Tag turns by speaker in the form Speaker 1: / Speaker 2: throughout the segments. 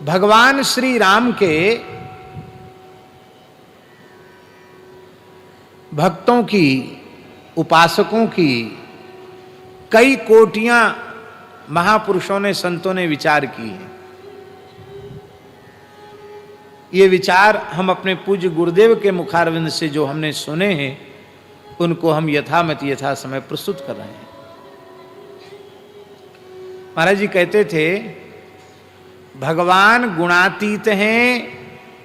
Speaker 1: भगवान श्री राम के भक्तों की, उपासकों की कई कोटियां महापुरुषों ने, संतों ने विचार की है। ये विचार हम अपने पूज्य गुरुदेव के मुखारविंद से जो हमने सुने हैं, उनको हम यथामति यथा समय प्रस्तुत कर रहे हैं। महाराज जी कहते थे, भगवान गुणातीत हैं,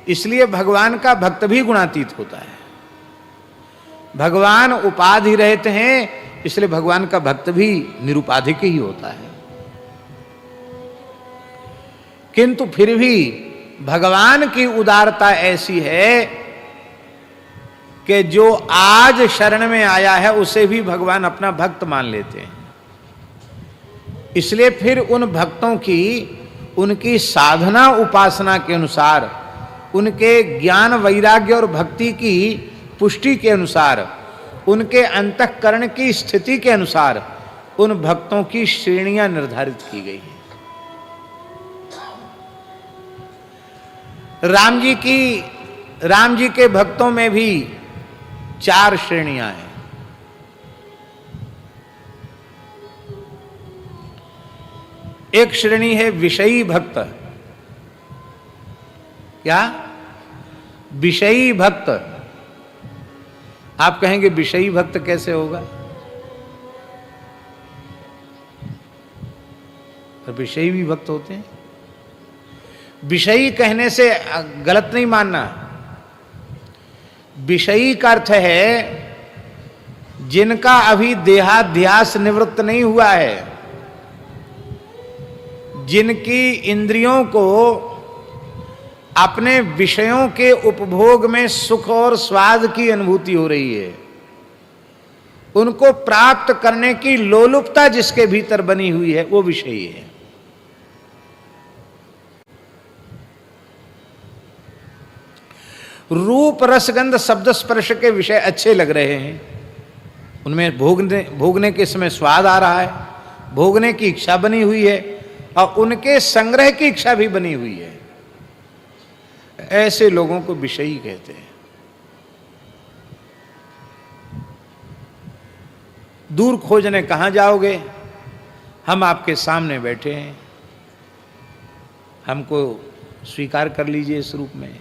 Speaker 1: इसलिए भगवान का भक्त भी गुणातीत होता है। भगवान उपाधि रहित हैं, इसलिए भगवान का भक्त भी निरुपाधिक ही होता है। किंतु फिर भी भगवान की उदारता ऐसी है कि जो आज शरण में आया है उसे भी भगवान अपना भक्त मान लेते हैं। इसलिए फिर उन भक्तों की, उनकी साधना उपासना के अनुसार, उनके ज्ञान वैराग्य और भक्ति की पुष्टि के अनुसार, उनके अंतःकरण की स्थिति के अनुसार उन भक्तों की श्रेणियां निर्धारित की गई हैं। राम जी के भक्तों में भी 4 श्रेणियां हैं। एक श्रेणी है विषयी भक्त। क्या? विषयी भक्त। आप कहेंगे विषयी भक्त कैसे होगा? और विषयी भी भक्त होते हैं। विषयी कहने से गलत नहीं मानना। विषयी का अर्थ है जिनका अभी देहाध्यास निवृत्त नहीं हुआ है, जिनकी इंद्रियों को अपने विषयों के उपभोग में सुख और स्वाद की अनुभूति हो रही है, उनको प्राप्त करने की लोलुपता जिसके भीतर बनी हुई है, वो विषयी है। रूप रसगंध शब्द स्पर्श के विषय अच्छे लग रहे हैं, उनमें भोगने के समय स्वाद आ रहा है, भोगने की इच्छा बनी हुई है और उनके संग्रह की इच्छा भी बनी हुई है। ऐसे लोगों को विषयी कहते हैं। दूर खोजने कहां जाओगे? हम आपके सामने बैठे हैं, हमको स्वीकार कर लीजिए इस रूप में।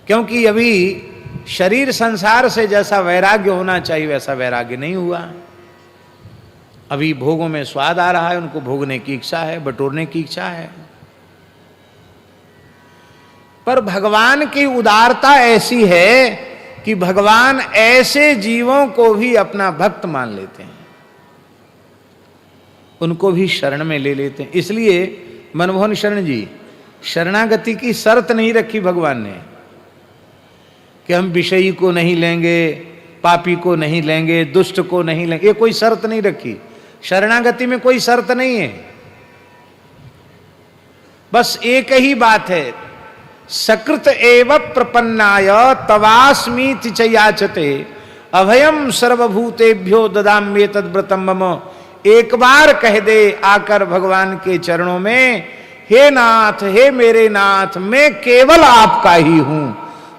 Speaker 1: क्योंकि अभी शरीर संसार से जैसा वैराग्य होना चाहिए वैसा वैराग्य नहीं हुआ। अभी भोगों में स्वाद आ रहा है, उनको भोगने की इच्छा है, बटोरने की इच्छा है। पर भगवान की उदारता ऐसी है कि भगवान ऐसे जीवों को भी अपना भक्त मान लेते हैं, उनको भी शरण में ले लेते हैं। इसलिए मनमोहन शरण जी, शरणागति की शर्त नहीं रखी भगवान ने कि हम विषयी को नहीं लेंगे, पापी को नहीं लेंगे, दुष्ट को नहीं लेंगे, ये कोई शर्त नहीं रखी। शरणागति में कोई शर्त नहीं है, बस एक ही बात है, सकृत एव प्रपन्नाय तवास्मीति च याचते अभयम सर्वभूतेभ्यो ददाम्ये तद्व्रतम मम। एक बार कह दे आकर भगवान के चरणों में, हे नाथ, हे मेरे नाथ, मैं केवल आपका ही हूं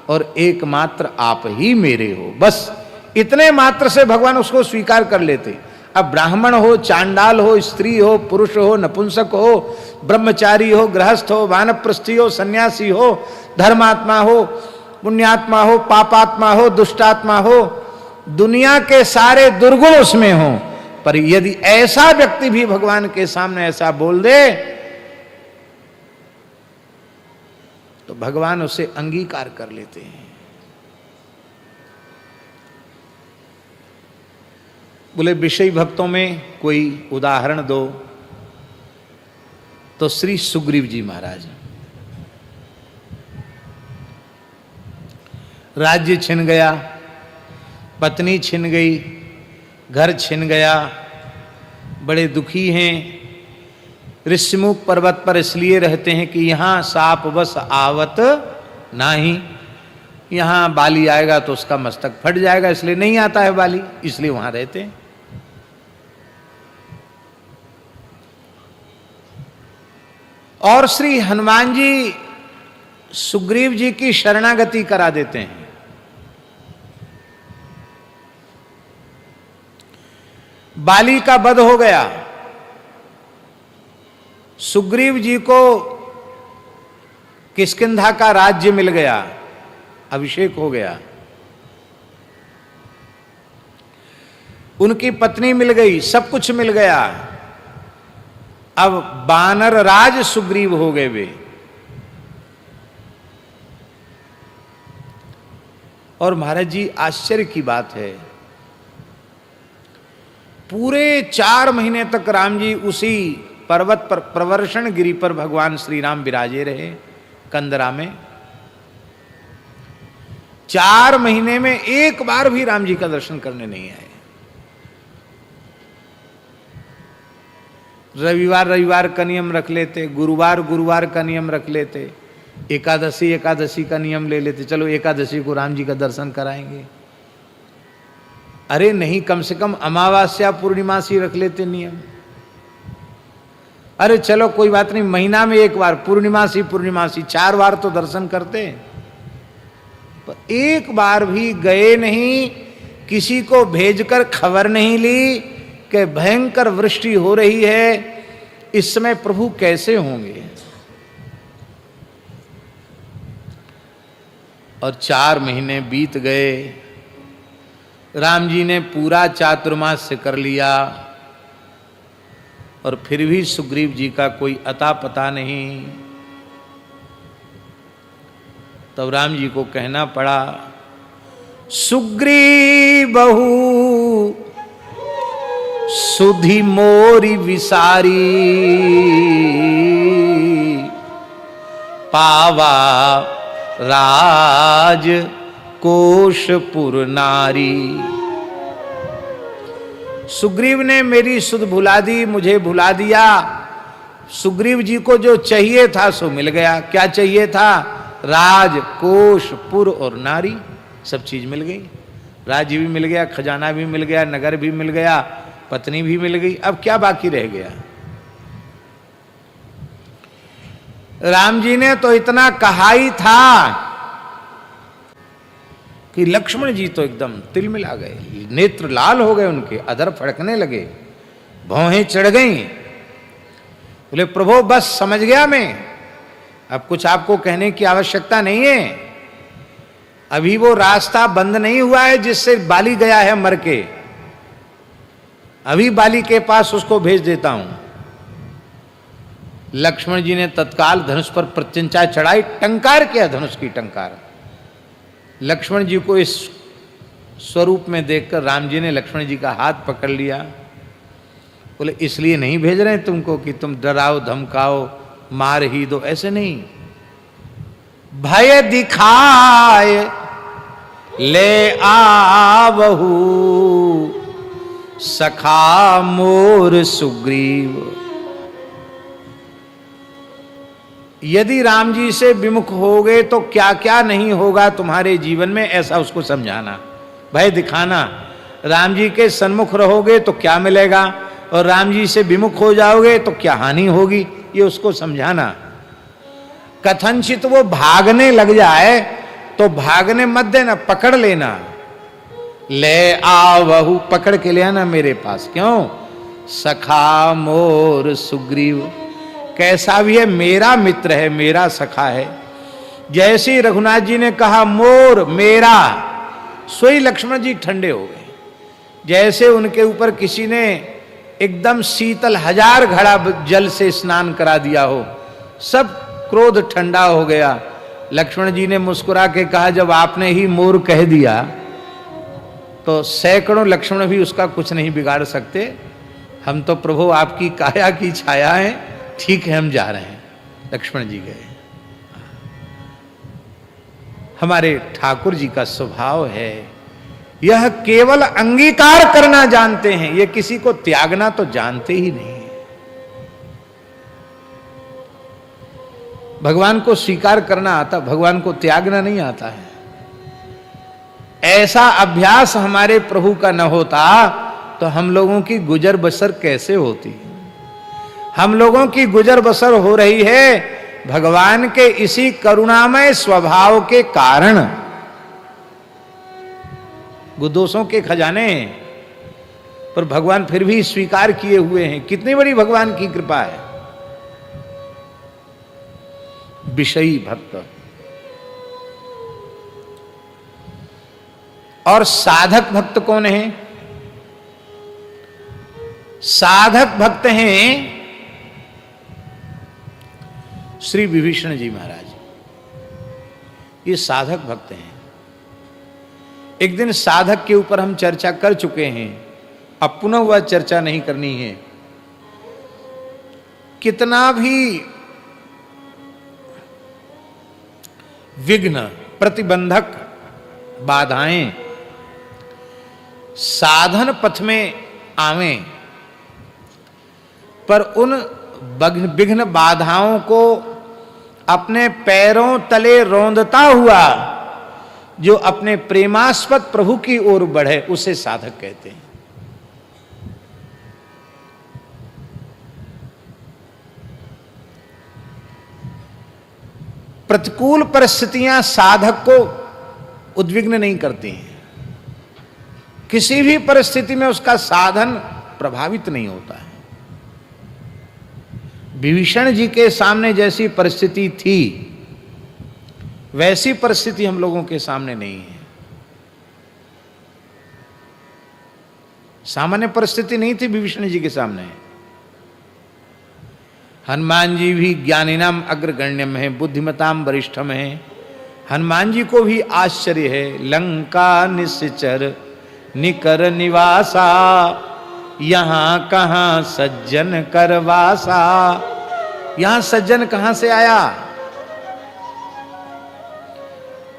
Speaker 1: और एकमात्र आप ही मेरे हो। बस इतने मात्र से भगवान उसको स्वीकार कर लेते। अब ब्राह्मण हो, चांडाल हो, स्त्री हो, पुरुष हो, नपुंसक हो, ब्रह्मचारी हो, गृहस्थ हो, वानप्रस्थी हो, सन्यासी हो, धर्मात्मा हो, पुण्यात्मा हो, पापात्मा हो, दुष्टात्मा हो, दुनिया के सारे दुर्गुण उसमें हो, पर यदि ऐसा व्यक्ति भी भगवान के सामने ऐसा बोल दे तो भगवान उसे अंगीकार कर लेते हैं। बोले विषयी भक्तों में कोई उदाहरण दो, तो श्री सुग्रीव जी महाराज। राज्य छिन गया, पत्नी छिन गई, घर छिन गया, बड़े दुखी हैं। ऋषिमुख पर्वत पर इसलिए रहते हैं कि यहां साप बस आवत नाही, यहां बाली आएगा तो उसका मस्तक फट जाएगा, इसलिए नहीं आता है बाली, इसलिए वहां रहते हैं। और श्री हनुमान जी सुग्रीव जी की शरणागति करा देते हैं। बाली का वध हो गया, सुग्रीव जी को किष्किंधा का राज्य मिल गया, अभिषेक हो गया, उनकी पत्नी मिल गई, सब कुछ मिल गया। अब बानर राज सुग्रीव हो गए वे। और महाराज जी आश्चर्य की बात है, पूरे 4 महीने तक राम जी उसी पर्वत पर प्रवर्षण गिरि पर भगवान श्री राम विराजे रहे कंदरा में। 4 महीने में एक बार भी राम जी का दर्शन करने नहीं आए। रविवार रविवार का नियम रख लेते, गुरुवार गुरुवार का नियम रख लेते, एकादशी एकादशी का नियम ले लेते, चलो एकादशी को राम जी का दर्शन कराएंगे। अरे नहीं, कम से कम अमावस्या पूर्णिमासी रख लेते नियम। अरे चलो कोई बात नहीं, महीना में एक बार पूर्णिमासी पूर्णिमासी 4 बार तो दर्शन करते, पर एक बार भी गए नहीं, किसी को भेजकर खबर नहीं ली कि भयंकर वृष्टि हो रही है, इस समय प्रभु कैसे होंगे। और 4 महीने बीत गए, राम जी ने पूरा चातुर्मास कर लिया, और फिर भी सुग्रीव जी का कोई अता पता नहीं। तब राम जी को कहना पड़ा, सुग्रीव बहु सुधि मोरी विसारी, पावा राज कोशपुर नारी। सुग्रीव ने मेरी सुध भुला दी, मुझे भुला दिया। सुग्रीव जी को जो चाहिए था सो मिल गया। क्या चाहिए था? राज कोश पुर और नारी, सब चीज मिल गई। राज्य भी मिल गया, खजाना भी मिल गया, नगर भी मिल गया, पत्नी भी मिल गई। अब क्या बाकी रह गया? राम जी ने तो इतना कहा ही था कि लक्ष्मण जी तो एकदम तिलमिला गए, नेत्र लाल हो गए उनके, अधर फड़कने लगे, भौहें चढ़ गईं। बोले प्रभु बस समझ गया मैं, अब कुछ आपको कहने की आवश्यकता नहीं है। अभी वो रास्ता बंद नहीं हुआ है जिससे बाली गया है मर के, अभी बाली के पास उसको भेज देता हूं। लक्ष्मण जी ने तत्काल धनुष पर प्रत्यंचा चढ़ाई, टंकार किया धनुष की टंकार। लक्ष्मण जी को इस स्वरूप में देखकर राम जी ने लक्ष्मण जी का हाथ पकड़ लिया। बोले इसलिए नहीं भेज रहे तुमको कि तुम डराओ धमकाओ मार ही दो, ऐसे नहीं। भय दिखाए ले आवहु सखा मोर सुग्रीव। यदि राम जी से विमुख हो गए तो क्या क्या नहीं होगा तुम्हारे जीवन में, ऐसा उसको समझाना। भय दिखाना, राम जी के सन्मुख रहोगे तो क्या मिलेगा, और राम जी से विमुख हो जाओगे तो क्या हानि होगी, ये उसको समझाना। कथनचित वो भागने लग जाए तो भागने मत देना, पकड़ लेना। ले आवहु, पकड़ के ले आना मेरे पास। क्यों? सखा मोर सुग्रीव, कैसा भी है मेरा मित्र है, मेरा सखा है। जैसे ही रघुनाथ जी ने कहा मोर मेरा, सोई लक्ष्मण जी ठंडे हो गए। जैसे उनके ऊपर किसी ने एकदम शीतल 1000 घड़ा जल से स्नान करा दिया हो, सब क्रोध ठंडा हो गया। लक्ष्मण जी ने मुस्कुरा के कहा जब आपने ही मोर कह दिया तो सैकड़ों लक्ष्मण भी उसका कुछ नहीं बिगाड़ सकते। हम तो प्रभु आपकी काया की छाया है, ठीक है हम जा रहे हैं। लक्ष्मण जी गए। हमारे ठाकुर जी का स्वभाव है, यह केवल अंगीकार करना जानते हैं, ये किसी को त्यागना तो जानते ही नहीं। भगवान को स्वीकार करना आता, भगवान को त्यागना नहीं आता है। ऐसा अभ्यास हमारे प्रभु का न होता तो हम लोगों की गुजर बसर कैसे होती। हम लोगों की गुजर बसर हो रही है भगवान के इसी करुणामय स्वभाव के कारण। दोषों के खजाने पर भगवान फिर भी स्वीकार किए हुए हैं। कितनी बड़ी भगवान की कृपा है। विषयी भक्त और साधक भक्त कौन है? साधक भक्त हैं श्री विभीषण जी महाराज। ये साधक भक्त हैं। एक दिन साधक के ऊपर हम चर्चा कर चुके हैं, अब पुनः वह चर्चा नहीं करनी है। कितना भी विघ्न प्रतिबंधक बाधाएं साधन पथ में आवें, पर उन विघ्न बाधाओं को अपने पैरों तले रौंदता हुआ जो अपने प्रेमास्पद प्रभु की ओर बढ़े उसे साधक कहते हैं। प्रतिकूल परिस्थितियां साधक को उद्विग्न नहीं करती हैं। किसी भी परिस्थिति में उसका साधन प्रभावित नहीं होता है। विभीषण जी के सामने जैसी परिस्थिति थी वैसी परिस्थिति हम लोगों के सामने नहीं है। सामान्य परिस्थिति नहीं थी विभीषण जी के सामने। हनुमान जी भी ज्ञानिनाम अग्रगण्यम है, बुद्धिमताम वरिष्ठम है। हनुमान जी को भी आश्चर्य है। लंका निश्चर निकर निवासा, यहां कहां सज्जन करवासा। यहां सज्जन कहां से आया?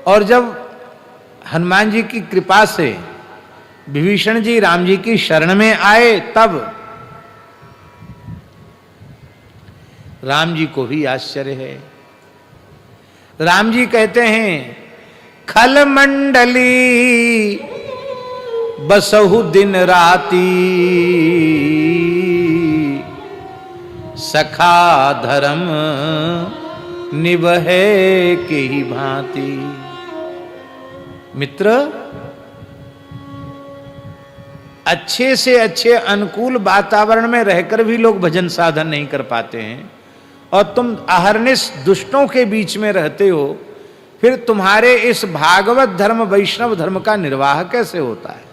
Speaker 1: और जब हनुमान जी की कृपा से विभीषण जी राम जी की शरण में आए तब राम जी को भी आश्चर्य है। राम जी कहते हैं खल मंडली बसहु दिन राती, सखा धर्म निभहे के ही भांति। मित्र, अच्छे से अच्छे अनुकूल वातावरण में रहकर भी लोग भजन साधन नहीं कर पाते हैं, और तुम अहर्निश दुष्टों के बीच में रहते हो, फिर तुम्हारे इस भागवत धर्म वैष्णव धर्म का निर्वाह कैसे होता है?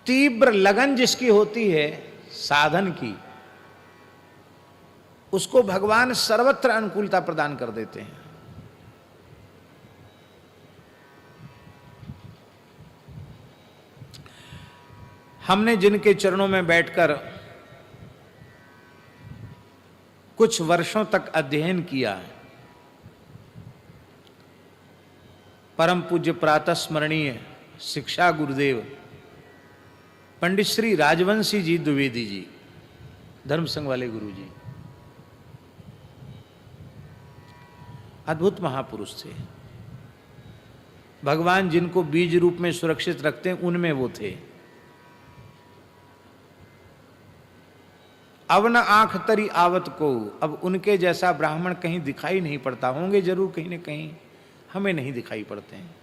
Speaker 1: तीव्र लगन जिसकी होती है साधन की, उसको भगवान सर्वत्र अनुकूलता प्रदान कर देते हैं। हमने जिनके चरणों में बैठकर कुछ वर्षों तक अध्ययन किया, परम पूज्य प्रातः स्मरणीय शिक्षा गुरुदेव पंडित श्री राजवंशी जी द्विवेदी जी, धर्म संघ वाले गुरु जी, अद्भुत महापुरुष थे। भगवान जिनको बीज रूप में सुरक्षित रखते हैं उनमें वो थे। अब न आंख तरी आवत को, अब उनके जैसा ब्राह्मण कहीं दिखाई नहीं पड़ता। होंगे जरूर कहीं न कहीं, हमें नहीं दिखाई पड़ते हैं।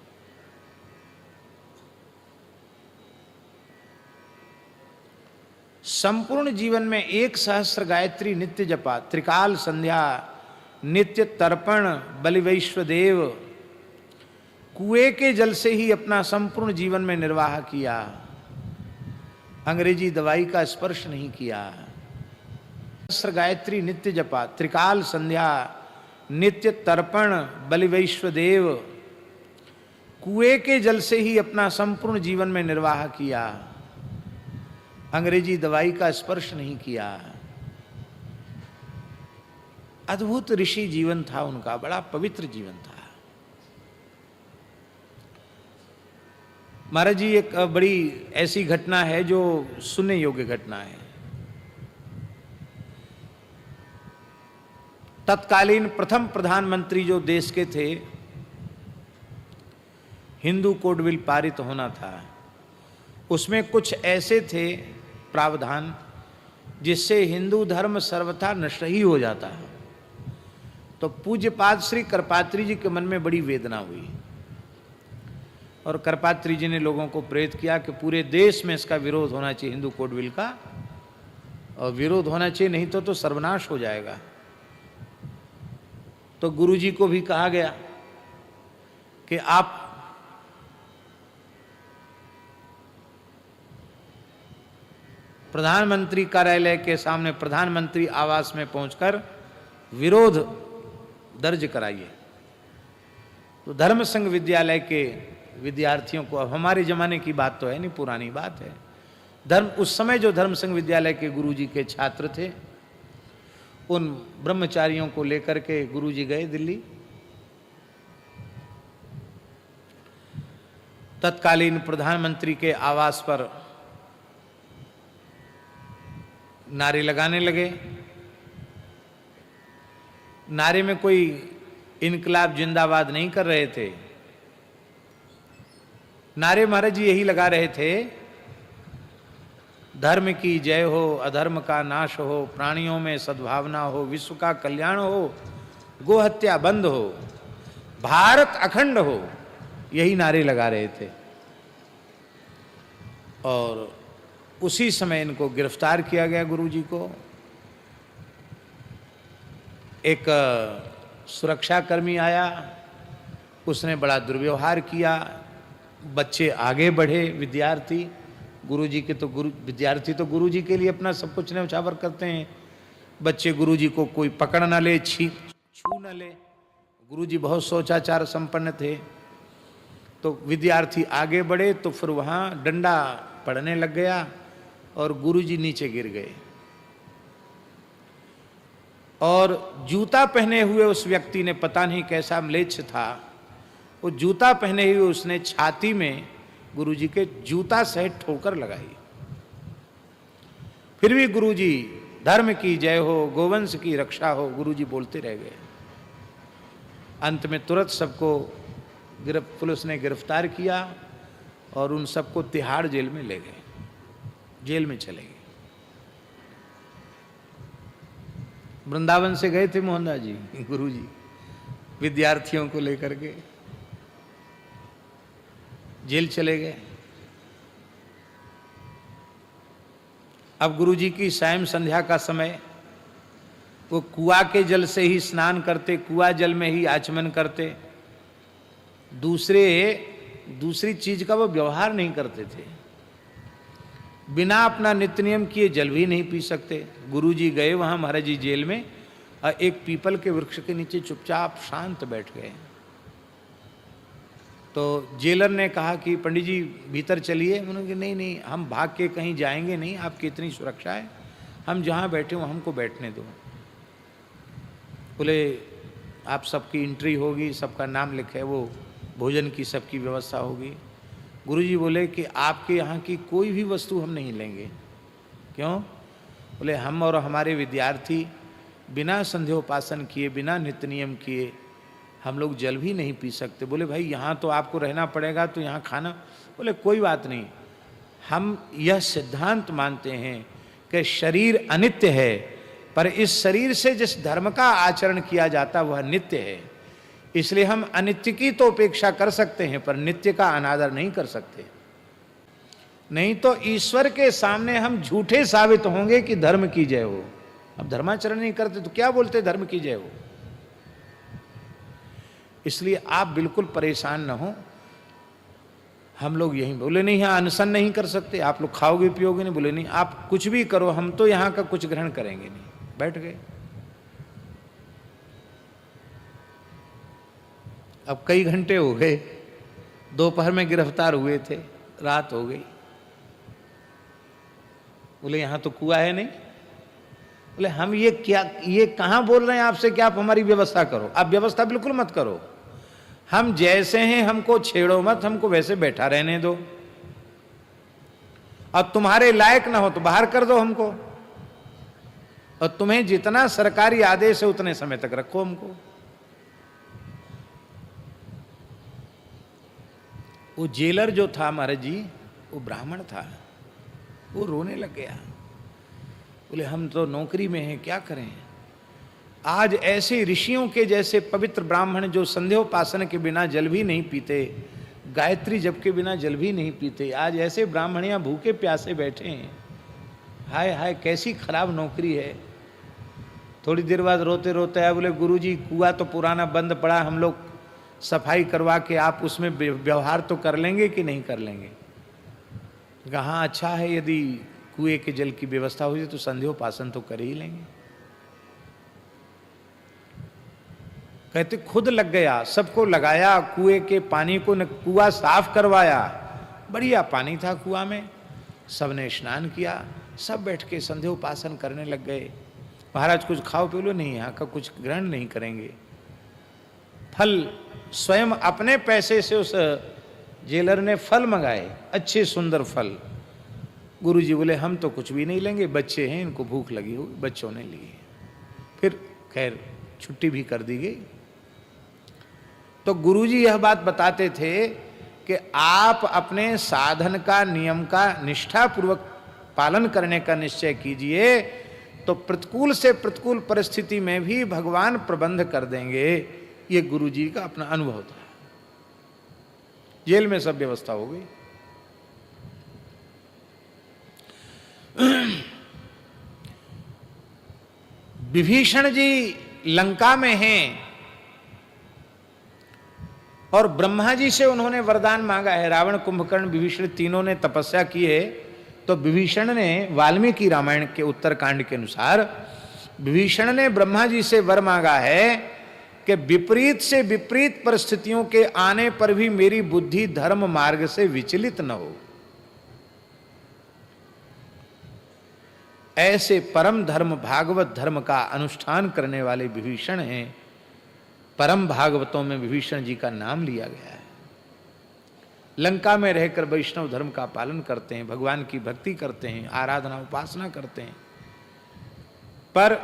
Speaker 1: संपूर्ण जीवन में 1 सहस्र गायत्री नित्य जपा, त्रिकाल संध्या, नित्य तर्पण, बलिवैश्वदेव, कुएं के जल से ही अपना संपूर्ण जीवन में निर्वाह किया। अंग्रेजी दवाई का स्पर्श नहीं किया। सहस्र गायत्री नित्य जपा, त्रिकाल संध्या, नित्य तर्पण, बलिवैश्वदेव, कुएं के जल से ही अपना संपूर्ण जीवन में निर्वाह किया। अंग्रेजी दवाई का स्पर्श नहीं किया। अद्भुत ऋषि जीवन था उनका, बड़ा पवित्र जीवन था। महाराज जी, एक बड़ी ऐसी घटना है जो सुनने योग्य घटना है। तत्कालीन प्रथम प्रधानमंत्री जो देश के थे, हिंदू कोड बिल पारित होना था, उसमें कुछ ऐसे थे प्रावधान जिससे हिंदू धर्म सर्वथा नष्ट ही हो जाता है। तो पूज्यपाद श्री करपात्री जी के मन में बड़ी वेदना हुई और करपात्री जी ने लोगों को प्रेरित किया कि पूरे देश में इसका विरोध होना चाहिए, हिंदू कोड बिल का, और विरोध होना चाहिए, नहीं तो सर्वनाश हो जाएगा। तो गुरु जी को भी कहा गया कि आप प्रधानमंत्री कार्यालय के सामने प्रधानमंत्री आवास में पहुंचकर विरोध दर्ज कराइए। तो धर्म संघ विद्यालय के विद्यार्थियों को, अब हमारे जमाने की बात तो है नहीं, पुरानी बात है, उस समय जो धर्म संघ विद्यालय के गुरुजी के छात्र थे, उन ब्रह्मचारियों को लेकर के गुरुजी गए दिल्ली। तत्कालीन प्रधानमंत्री के आवास पर नारे लगाने लगे। नारे में कोई इनकलाब जिंदाबाद नहीं कर रहे थे, नारे महाराज जी यही लगा रहे थे, धर्म की जय हो, अधर्म का नाश हो, प्राणियों में सद्भावना हो, विश्व का कल्याण हो, गोहत्या बंद हो, भारत अखंड हो, यही नारे लगा रहे थे। और उसी समय इनको गिरफ्तार किया गया गुरुजी को। एक सुरक्षाकर्मी आया, उसने बड़ा दुर्व्यवहार किया, बच्चे आगे बढ़े, विद्यार्थी, गुरुजी के तो विद्यार्थी तो गुरुजी के लिए अपना सब कुछ न्यौछावर करते हैं, बच्चे गुरुजी को कोई पकड़ न ले, छू न ले, गुरुजी बहुत सोचाचार संपन्न थे। तो विद्यार्थी आगे बढ़े तो फिर वहाँ डंडा पड़ने लग गया और गुरुजी नीचे गिर गए। और जूता पहने हुए उस व्यक्ति ने, पता नहीं कैसा म्लेच्छ था, वो जूता पहने हुए उसने छाती में गुरुजी के जूता सहित ठोकर लगाई। फिर भी गुरुजी धर्म की जय हो, गोवंश की रक्षा हो, गुरुजी बोलते रह गए। अंत में तुरंत सबको पुलिस ने गिरफ्तार किया और उन सबको तिहाड़ जेल में ले गए, जेल में चले गए। वृंदावन से गए थे मोहनदास जी गुरुजी विद्यार्थियों को लेकर के, जेल चले गए। अब गुरुजी की सायं संध्या का समय, वो कुआं के जल से ही स्नान करते, कुआं जल में ही आचमन करते, दूसरी चीज का वो व्यवहार नहीं करते थे। बिना अपना नित्य नियम किए जल भी नहीं पी सकते। गुरुजी गए वहां महाराज जी जेल में और एक पीपल के वृक्ष के नीचे चुपचाप शांत बैठ गए। तो जेलर ने कहा कि पंडित जी भीतर चलिए। उन्होंने कहा नहीं नहीं, हम भाग के कहीं जाएंगे नहीं, आपकी इतनी सुरक्षा है, हम जहाँ बैठे हो हमको बैठने दो। बोले आप सबकी एंट्री होगी, सबका नाम लिखे, वो भोजन की सबकी व्यवस्था होगी। गुरुजी बोले कि आपके यहाँ की कोई भी वस्तु हम नहीं लेंगे। क्यों? बोले हम और हमारे विद्यार्थी बिना संध्योपासन किए, बिना नित्य नियम किए हम लोग जल भी नहीं पी सकते। बोले भाई यहाँ तो आपको रहना पड़ेगा, तो यहाँ खाना। बोले कोई बात नहीं, हम यह सिद्धांत मानते हैं कि शरीर अनित्य है, पर इस शरीर से जिस धर्म का आचरण किया जाता वह नित्य है, इसलिए हम अनित्य की तो उपेक्षा कर सकते हैं पर नित्य का अनादर नहीं कर सकते। नहीं तो ईश्वर के सामने हम झूठे साबित होंगे कि धर्म की जय हो। अब धर्माचरण नहीं करते तो क्या बोलते धर्म की जय हो। इसलिए आप बिल्कुल परेशान न हो। हम लोग यहीं, बोले नहीं यहाँ अनशन नहीं कर सकते, आप लोग खाओगे पियोगे नहीं। बोले नहीं आप कुछ भी करो, हम तो यहाँ का कुछ ग्रहण करेंगे नहीं। बैठ गए। अब कई घंटे हो गए, दोपहर में गिरफ्तार हुए थे, रात हो गई। बोले यहाँ तो कुआं है नहीं। बोले हम ये क्या, ये कहाँ बोल रहे हैं आपसे कि आप हमारी व्यवस्था करो। आप व्यवस्था बिल्कुल मत करो, हम जैसे हैं हमको छेड़ो मत, हमको वैसे बैठा रहने दो। और तुम्हारे लायक ना हो तो बाहर कर दो हमको, और तुम्हें जितना सरकारी आदेश है उतने समय तक रखो हमको। वो जेलर जो था महाराज जी, वो ब्राह्मण था, वो रोने लग गया। बोले हम तो नौकरी में हैं, क्या करें। आज ऐसे ऋषियों के जैसे पवित्र ब्राह्मण जो संध्योपासन के बिना जल भी नहीं पीते, गायत्री जप के बिना जल भी नहीं पीते, आज ऐसे ब्राह्मण यहाँ भूखे प्यासे बैठे हैं। हाय हाय कैसी खराब नौकरी है। थोड़ी देर बाद रोते रोते आए, बोले गुरुजी कुआं तो पुराना बंद पड़ा, हम लोग सफाई करवा के आप उसमें व्यवहार तो कर लेंगे कि नहीं कर लेंगे। कहाँ अच्छा है, यदि कुएं के जल की व्यवस्था हो जाए तो संध्योपासन तो कर ही लेंगे। कहते खुद लग गया, सबको लगाया, कुएं के पानी को कुआं साफ करवाया, बढ़िया पानी था कुआं में, सबने स्नान किया, सब बैठ के संध्योपासन करने लग गए। महाराज कुछ खाओ पी लो, नहीं यहाँ का कुछ ग्रहण नहीं करेंगे। फल स्वयं अपने पैसे से उस जेलर ने फल मंगाए, अच्छे सुंदर फल। गुरुजी बोले हम तो कुछ भी नहीं लेंगे, बच्चे हैं इनको भूख लगी हुई, बच्चों ने लिए। फिर खैर छुट्टी भी कर दी गई। तो गुरुजी यह बात बताते थे कि आप अपने साधन का, नियम का निष्ठापूर्वक पालन करने का निश्चय कीजिए, तो प्रतिकूल से प्रतिकूल परिस्थिति में भी भगवान प्रबंध कर देंगे। ये गुरुजी का अपना अनुभव था। जेल में सब व्यवस्था हो गई। विभीषण जी लंका में हैं और ब्रह्मा जी से उन्होंने वरदान मांगा है। रावण, कुंभकर्ण, विभीषण तीनों ने तपस्या की है। तो विभीषण ने वाल्मीकि रामायण के उत्तरकांड के अनुसार विभीषण ने ब्रह्मा जी से वर मांगा है कि विपरीत से विपरीत परिस्थितियों के आने पर भी मेरी बुद्धि धर्म मार्ग से विचलित न हो। ऐसे परम धर्म भागवत धर्म का अनुष्ठान करने वाले विभीषण हैं। परम भागवतों में विभीषण जी का नाम लिया गया है। लंका में रहकर वैष्णव धर्म का पालन करते हैं, भगवान की भक्ति करते हैं, आराधना उपासना करते हैं, पर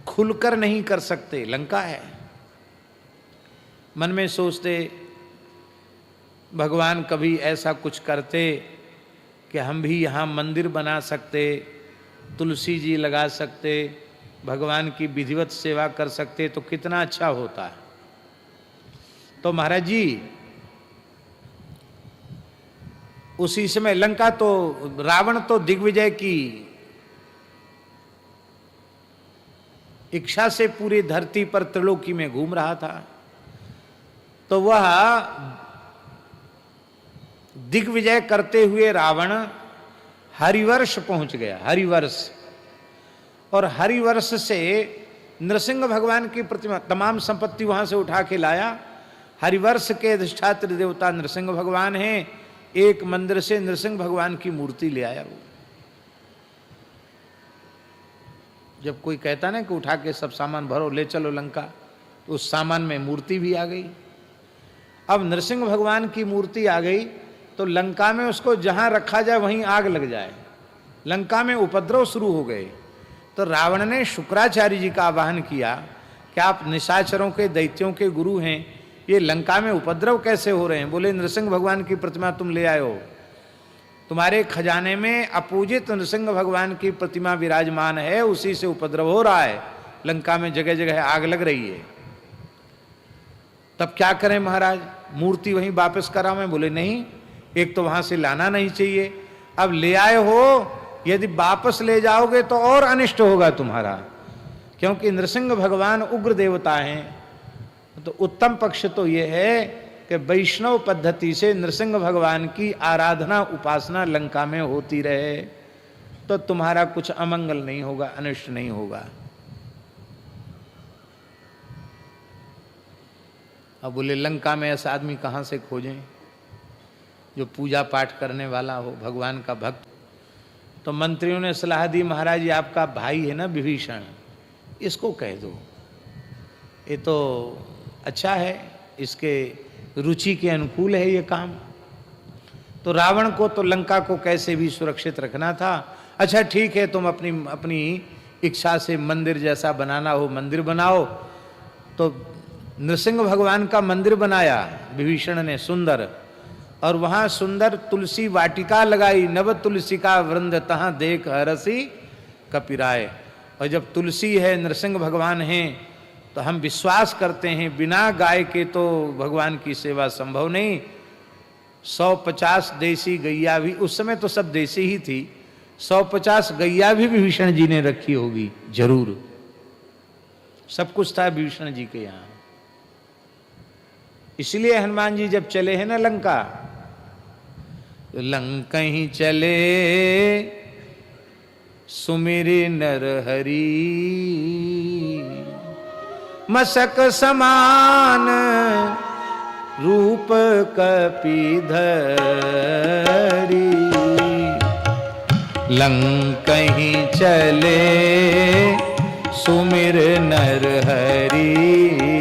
Speaker 1: खुलकर नहीं कर सकते, लंका है। मन में सोचते भगवान कभी ऐसा कुछ करते कि हम भी यहाँ मंदिर बना सकते, तुलसी जी लगा सकते, भगवान की विधिवत सेवा कर सकते तो कितना अच्छा होता। तो महाराज जी उसी समय लंका तो, रावण तो दिग्विजय की इच्छा से पूरी धरती पर त्रिलोकी में घूम रहा था। तो वह दिग्विजय करते हुए रावण हरिवर्ष पहुंच गया। हरिवर्ष, और हरिवर्ष से नृसिंह भगवान की प्रतिमा, तमाम संपत्ति वहां से उठा के लाया। हरिवर्ष के अधिष्ठात्री देवता नृसिंह भगवान हैं। एक मंदिर से नृसिंह भगवान की मूर्ति ले आया। वो जब कोई कहता ना कि उठा के सब सामान भरो ले चलो लंका, तो उस सामान में मूर्ति भी आ गई। अब नृसिंह भगवान की मूर्ति आ गई तो लंका में उसको जहां रखा जाए वहीं आग लग जाए। लंका में उपद्रव शुरू हो गए। तो रावण ने शुक्राचार्य जी का आह्वान किया कि आप निशाचरों के, दैत्यों के गुरु हैं, ये लंका में उपद्रव कैसे हो रहे हैं। बोले नृसिंह भगवान की प्रतिमा तुम ले आए हो, तुम्हारे खजाने में अपूजित नृसिंह भगवान की प्रतिमा विराजमान है, उसी से उपद्रव हो रहा है, लंका में जगह जगह आग लग रही है। तब क्या करें महाराज, मूर्ति वहीं वापस करावें। बोले नहीं, एक तो वहां से लाना नहीं चाहिए, अब ले आए हो, यदि वापस ले जाओगे तो और अनिष्ट होगा तुम्हारा, क्योंकि नृसिंह भगवान उग्र देवता हैं। तो उत्तम पक्ष तो यह है कि वैष्णव पद्धति से नृसिंह भगवान की आराधना उपासना लंका में होती रहे, तो तुम्हारा कुछ अमंगल नहीं होगा, अनिष्ट नहीं होगा। अब बोले लंका में ऐसा आदमी कहाँ से खोजें जो पूजा पाठ करने वाला हो, भगवान का भक्त। तो मंत्रियों ने सलाह दी, महाराज जी आपका भाई है ना विभीषण, इसको कह दो, ये तो अच्छा है, इसके रुचि के अनुकूल है ये काम। तो रावण को तो लंका को कैसे भी सुरक्षित रखना था। अच्छा ठीक है, तुम अपनी इच्छा से मंदिर जैसा बनाना हो मंदिर बनाओ। तो नृसिंह भगवान का मंदिर बनाया विभीषण ने सुंदर, और वहां सुंदर तुलसी वाटिका लगाई, नव तुलसी का वृंद तहां देख हरसी कपिराय। और जब तुलसी है, नरसिंह भगवान हैं, तो हम विश्वास करते हैं बिना गाय के तो भगवान की सेवा संभव नहीं। 150 देसी गैया भी, उस समय तो सब देसी ही थी, 150 गैया भी विभीषण जी ने रखी होगी जरूर, सब कुछ था विभीषण जी के यहाँ। इसलिए हनुमान जी जब चले हैं ना लंका, तो लंका ही चले सुमिरे नर हरि, मसक समान रूप कपिधरी, लंका ही चले सुमिर नर हरि,